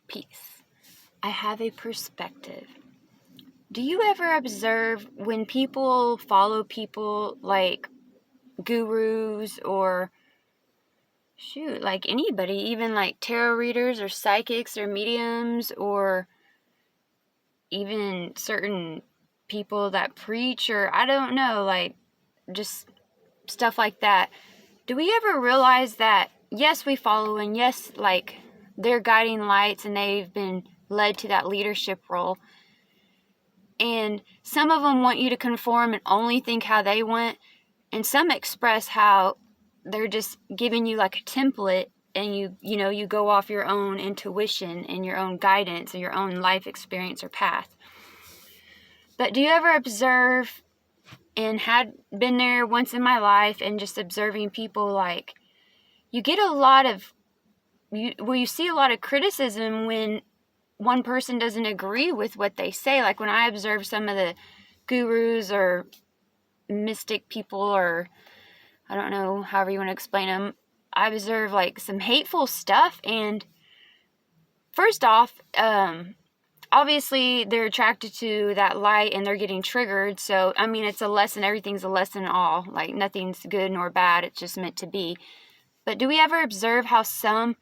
Peace. I have a perspective. Do you ever observe when people follow people like gurus or like anybody, even like tarot readers or psychics or mediums or even certain people that preach or I don't know, like just stuff like that. Do we ever realize that, yes, we follow and yes, like they're guiding lights and they've been led to that leadership role. And some of them want you to conform and only think how they want. And some express how they're just giving you like a template and you go off your own intuition and your own guidance and your own life experience or path. But do you ever observe, and had been there once in my life and just observing people, like you get a lot of, you see a lot of criticism when one person doesn't agree with what they say. Like when I observe some of the gurus or mystic people, or I don't know, however you want to explain them, I observe like some hateful stuff. And first off, obviously they're attracted to that light and they're getting triggered. So, I mean, it's a lesson. Everything's a lesson all. Like nothing's good nor bad. It's just meant to be. But do we ever observe how some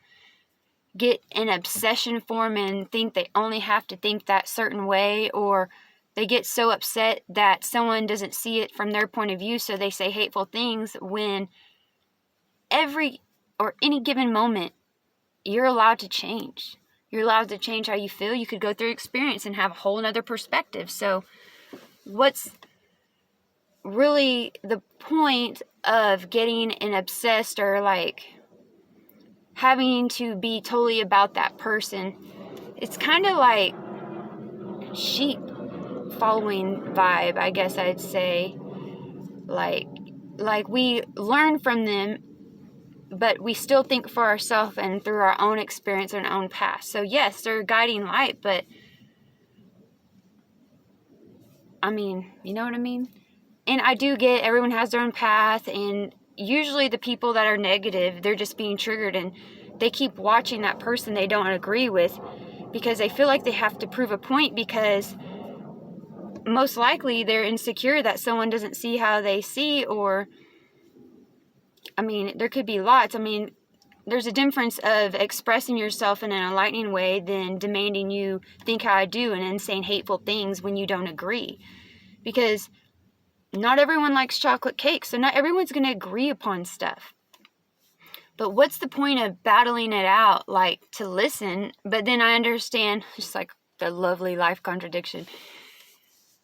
get an obsession form and think they only have to think that certain way, or they get so upset that someone doesn't see it from their point of view, so they say hateful things, when any given moment you're allowed to change. You're allowed to change how you feel. You could go through experience and have a whole nother perspective. So what's really the point of getting an obsessed or like having to be totally about that person? It's kind of like sheep following vibe, I guess I'd say. Like we learn from them, but we still think for ourselves and through our own experience and our own past. So yes, they're a guiding light, but I mean, you know what I mean? And I do get everyone has their own path, and usually the people that are negative, they're just being triggered and they keep watching that person they don't agree with because they feel like they have to prove a point, because most likely they're insecure that someone doesn't see how they see. Or I mean, there could be lots. I mean, there's a difference of expressing yourself in an enlightening way than demanding you think how I do and then saying hateful things when you don't agree. Because not everyone likes chocolate cake, so not everyone's going to agree upon stuff. But what's the point of battling it out, like, to listen? But then I understand, just like the lovely life contradiction,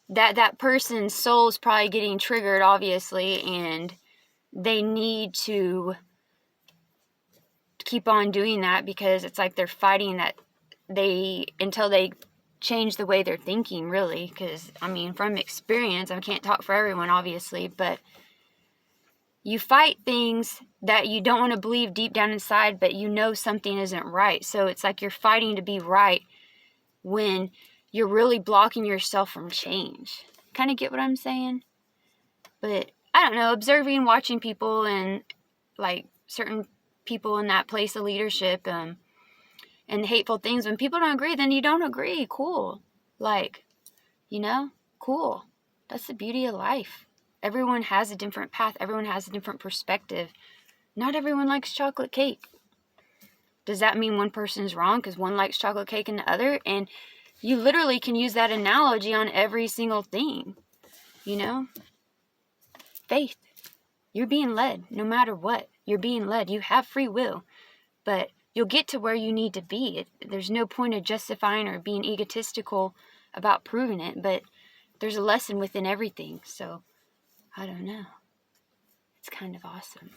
that person's soul is probably getting triggered, obviously, and they need to keep on doing that because it's like they're fighting that until they change the way they're thinking, really. Because, I mean, from experience, I can't talk for everyone, obviously, but you fight things that you don't want to believe deep down inside, but you know something isn't right. So it's like you're fighting to be right when you're really blocking yourself from change. Kind of get what I'm saying? But I don't know, observing, watching people and like certain people in that place of leadership and hateful things. When people don't agree, then you don't agree. Cool. Like, cool. That's the beauty of life. Everyone has a different path. Everyone has a different perspective. Not everyone likes chocolate cake. Does that mean one person's wrong because one likes chocolate cake and the other? And you literally can use that analogy on every single thing. Faith. You're being led no matter what. You're being led. You have free will. But you'll get to where you need to be. There's no point of justifying or being egotistical about proving it. But there's a lesson within everything. So, I don't know. It's kind of awesome.